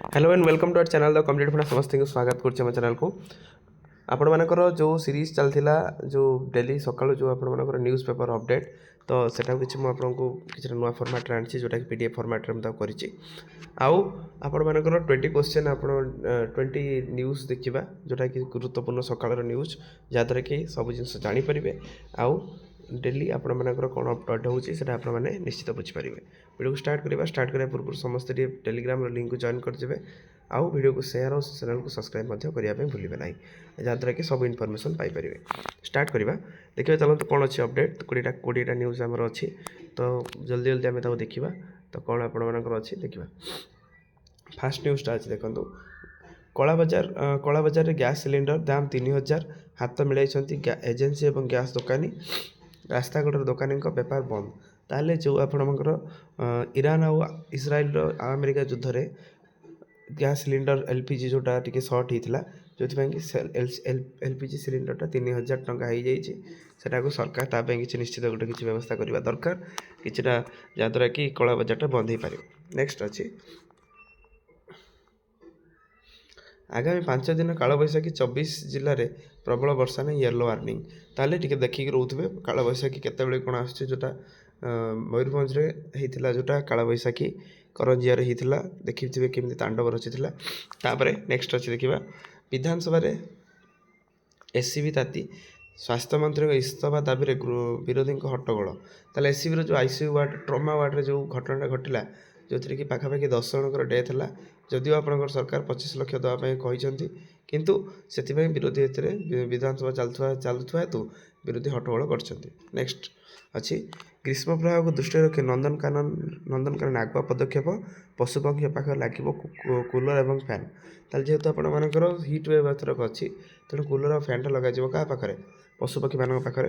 Hello and welcome to our channel the complete funda समस्त को स्वागत करम चैनल को आपण मानकर जो सीरीज चलता जो डेली सकाळु जो आपण मानकर न्यूज़ पेपर अपडेट तो सेटा किसी मुझे किसी नुआ फॉर्मेट आनी जोटा कि पीडीएफ फॉर्मेट में करी आउ आपण मानकर 20 क्वेश्चन आप 20 न्यूज़ देखा जोटा कि गुरुत्वपूर्ण सकाळ न्यूज़ जहाँद्वारा कि सब जिन जानीपर आउ डेली आपण मानकर कौन अपडेट होची आप निश्चित बुझीपारे वीडियो को स्टार्ट करने पूर्व समस्त टेलीग्राम लिंक को जॉइन करदे आउ वीडियो को शेयर और चैनल को सब्सक्राइब करने भूलें ना जहाँद्वारा कि सब इनफॉरमेशन पाइपर स्टार्ट करवा देखिए चलते कौन अच्छी अपडेट 20टा न्यूज़ आमर अच्छी तो जल्दी जल्दी आम देखा तो कौन आपर अच्छी देखा फास्ट न्यूज़टा अच्छी देखो कला बजार गैस सिलिंडर दाम 3000 हाथ मिलाई एजेंसी और गैस दुकानी रास्ताकड़ दुकानी बेपार बंद ताले जो आपणकर ईरान आउ इस्राएल अमेरिका युद्ध में गैस सिलिंडर एलपीजी जोटा टी सर्ट होता जो एलपीजी सिलिंडरटा 3000 टंका हो जाटा सरकार ताप कि निश्चित गोटे किसी व्यवस्था करवा दरकार किसीटा जहाँद्वारा कि कला बजारटा बंद हो पार नेक्स्ट अच्छी आगामी 5 दिन काल बैशाखी 24 जिले में प्रबल वर्षा नहीं येलो वार्निंग ताले टिके देखिक रोथे काल बैशाखी केतबेले कौन आसोटा मयूरभंज होता जोटा काल बैशाखी करंजिया होता देखिए केमती तांडव रचिता तापर नेक्स्ट अच्छी देखा विधानसभा एससीबी ताती स्वास्थ्य मंत्री इस्तफा दाबी विरोधी हट्टगोल ताले एससीबी जो आईसीयू वार्ड ट्रमा वार्ड जो घटना घटला जो थी कि पाखापाखि 10 जनकर डेथ है जदिव आप सरकार 25 लाख देवाई कहते किंतु से विरोधी विधानसभा चलुवा हेतु विरोधी हट्टगोल कर नेक्स्ट अच्छी ग्रीष्म प्रवाह को दृष्टि रखी नंदनकानन आगुआ पदक्षेप पशुपक्षी पाखे लगे कूलर और फैन ताल जेहेतु आपर हिट वेव एथरक अच्छी तेणु कूलर और फैनटा लगे क्या पाखे पशुपक्षी मान पाखे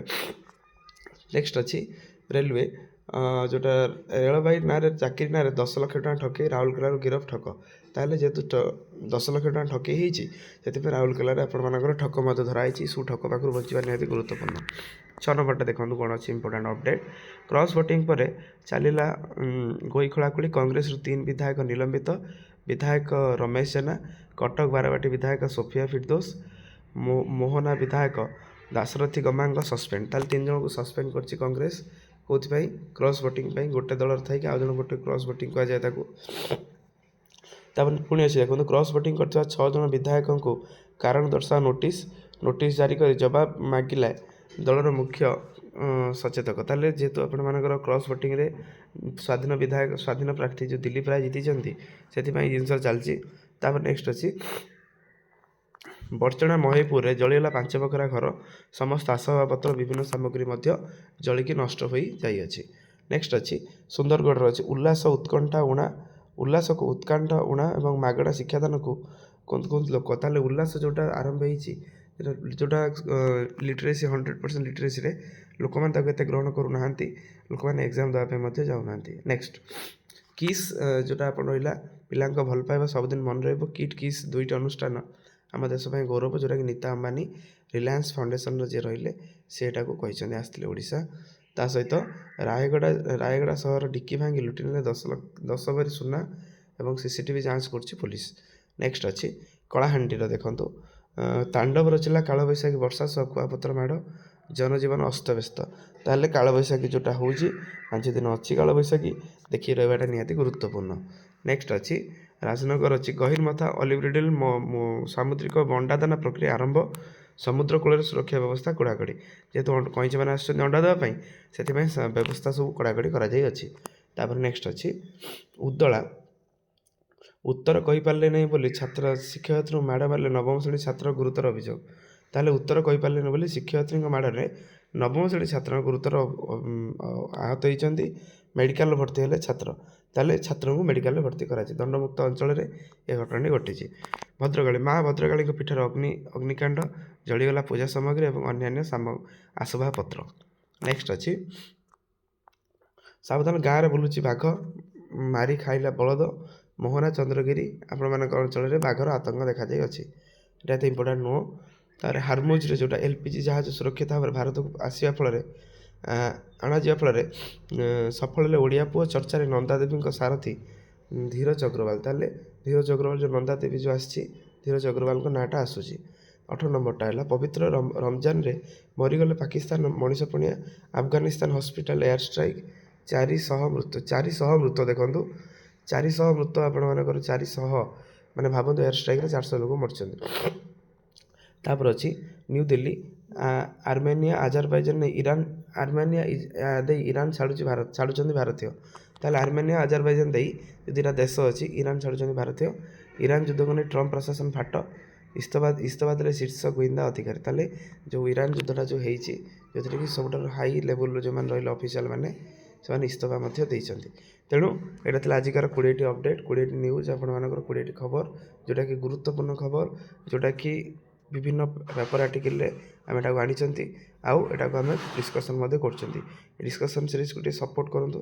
नेक्स्ट अच्छी रेलवे जोटा रेलवाई ना चाकरी ना 10 लाख टका ठके राउरकेला गिरफ ठक ताले जेहेतु 10 लाख टका ठके से राउरकेला आपर ठक धराई सु ठक पाखु बचवा निहाती गुरुत्वपूर्ण 6 नंबरटा देखो कौन अच्छी इंपोर्टाट अपडेट क्रॉस वोटिंग पर चलला गोई खोलाखोली कांग्रेस 3 विधायक निलंबित विधायक रमेश जेना कटक बारवाटी विधायक सोफिया फिरदोस मोहना विधायक दाशरथी गमांग सस्पेंड ताल 3 जन को सस्पेंड कर कांग्रेस कौन क्रॉस वोटिंग गोटे दल थी आउ जन गोटे क्रॉस वोटिंग कहुए पुणी अच्छे देखो क्रॉस वोटिंग कर 6 जन विधायक को कारण दर्शा नोटिस जारी कर जवाब मागिला दलर मुख्य सचेतक ताले जेहेतु आपर क्रॉस वोटिंग रे स्वाधीन प्रार्थी जो दिलीप राय जीति से जिन चलती नेक्स्ट अच्छी बर्चणा महीपुर में जलीगला 5 बखरा घर समस्त आसबाबपत्र विभिन्न सामग्री जलिकी नष्ट हो जाइए नेक्स्ट अच्छी सुंदरगढ़ अच्छी उल्लास को उत्कंठा उणा और मागणा शिक्षादान को कौन लोक ताले उल्लास जोटा आरंभ जोटा लिटरेसी 100% लिटरेसी रे लोक मैंने ग्रहण करूना लोक मैंने एग्जाम देवाई जाऊना नेक्स्ट किस जोटा आप रहा पिला भल पाइबा सबुदिन मन रिट किस 2टी अनुष्ठान आम देश गौरव जोटा कि नीता अंबानी रिलायंस फाउंडेशन जी रही सेटा को कहते आसते ओडिशा ता सहित रायगड़ा सहर डिक्की भांगी लुटि ने 10 भरी सुना और सीसीटीवी जांच कर पुलिस नेक्स्ट अच्छी कलाहांडी देखु तांडव रचिला काल बैशाखी वर्षा सह कुआपतर माड़ जनजीवन अस्तव्यस्त ताल काल बैशाखी जोटा हो 5 दिन अच्छी काल बैशाखी देखिए रहा निहाती गुरुत्वपूर्ण नेक्स्ट अच्छी राजनगर अच्छी गहिरमथा ऑलिव्रिडल सामुद्रिक अंडादाना प्रक्रिया आरंभ समुद्र कूल सुरक्षा व्यवस्था कड़ाकड़ी जेहेतु कईच मैंने अंडा देवाई से व्यवस्था सब कड़ाकड़ी कर नेक्स्ट अच्छी उद्दला उत्तर कहीपारे नहीं बोली छात्र शिक्षयित्री माड़ मारे नवम श्रेणी छात्र गुरुतर अभियोग ताले उत्तर कहीपारे नहीं बोली शिक्षयित्री माड़ में नवम श्रेणी छात्र गुरुतर आहत होती मेडिकल भर्ती हेले छात्र ताले छात्र को मेडिकल भर्ती करा दंडमुक्त अंचल में यह घटना घटी भद्रकाली माँ भद्रकाली पीठर अग्निकांड जलीगला पूजा सामग्री और अन्य आसबाबपत्र नेक्स्ट अच्छी सावधान गाँव में बुलूची बाघ मारी खाइला बलद मोहना चंद्रगिरी आपण मान अंचल में बाघर आतंक देखा यहाँ तो इंपोर्टाट नुह तार हारमुज जोटा एलपीजी जहाज सुरक्षित भाव भारत को आसवा फल अणाजा फल सफल ओडिया पुओ चर्चा नंदा देवी सारथी धीरज अग्रवाल ताले ଧୀରଜ ଅଗ୍ରୱାଲ ଯେଉଁ ନନ୍ଦା ଦେବୀ ଯେଉଁ ଆସିଛି ଧୀରଜ ଅଗ୍ରୱାଲଙ୍କ ନାଁଟା ଆସୁଛି। 18 ନମ୍ବରଟା ହେଲା ପବିତ୍ର ରମଜାନରେ ମରିଗଲେ ପାକିସ୍ତାନ ମଣିଷ ପଣିଆ ଆଫଗାନିସ୍ତାନ ହସ୍ପିଟାଲ ଏୟାର ଷ୍ଟ୍ରାଇକ୍ 400 ମୃତ 400 ମୃତ ଦେଖନ୍ତୁ 400 ମୃତ ଆପଣମାନଙ୍କର 400 ମାନେ ଭାବନ୍ତୁ ଏୟାର ଷ୍ଟ୍ରାଇକ୍ରେ 400 ଲୋକ ମରିଛନ୍ତି। ତାପରେ ଅଛି new Delhi Armenia Azerbaijan Iran Armenia ଦେଇ ଇରାନ ଛାଡ଼ୁଛନ୍ତି ଭାରତୀୟ। ତାହେଲେ ଆର୍ମେନିଆ ଆଜାରବାଇଜାନ ଦେଇ ଯେଉଁ ଦୁଇଟା ଦେଶ ଅଛି ଇରାନ ଛାଡ଼ୁଛନ୍ତି ଭାରତୀୟ। ଇରାନ ଯୁଦ୍ଧକୁ ନେଇ ଟ୍ରମ୍ପ ପ୍ରଶାସନ ଫାଟ ଇସ୍ତଫା ଦେଲେ ଶୀର୍ଷ ଗୁଇନ୍ଦା ଅଧିକାରୀ। ତାହେଲେ ଯେଉଁ ଇରାନ ଯୁଦ୍ଧଟା ଯେଉଁ ହେଇଛି ଯେଉଁଥିରେ କି ସବୁଠାରୁ ହାଇ ଲେଭେଲର ଯେଉଁମାନେ ରହିଲେ ଅଫିସିଆଲ ମାନେ ସେମାନେ ଇସ୍ତଫା ମଧ୍ୟ ଦେଇଛନ୍ତି। ତେଣୁ ଏଇଟା ଥିଲା ଆଜିକାର 20ଟି ଅପଡ଼େଟ୍ 20ଟି ନ୍ୟୁଜ୍ ଆପଣମାନଙ୍କର 20ଟି ଖବର ଯେଉଁଟାକି ଗୁରୁତ୍ୱପୂର୍ଣ୍ଣ ଖବର ଯେଉଁଟାକି ବିଭିନ୍ନ ପେପର ଆର୍ଟିକଲରେ ଆମେ ଏଟାକୁ ଆଣିଛନ୍ତି ଆଉ ଏଟାକୁ ଆମେ ଡିସ୍କସନ୍ ମଧ୍ୟ କରୁଛନ୍ତି। ଏ ଡିସ୍କସନ୍ ସିରିଜକୁ ଟିକେ ସପୋର୍ଟ କରନ୍ତୁ,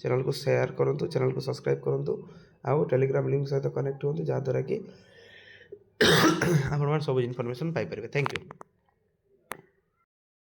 ଚ୍ୟାନେଲକୁ ସେୟାର କରନ୍ତୁ, ଚ୍ୟାନେଲକୁ ସବସ୍କ୍ରାଇବ୍ କରନ୍ତୁ ଆଉ ଟେଲିଗ୍ରାମ ଲିଙ୍କ ସହିତ କନେକ୍ଟ ହୁଅନ୍ତୁ ଯାହାଦ୍ୱାରା କି ଆପଣମାନେ ସବୁ ଇନଫର୍ମେସନ୍ ପାଇପାରିବେ। Thank you.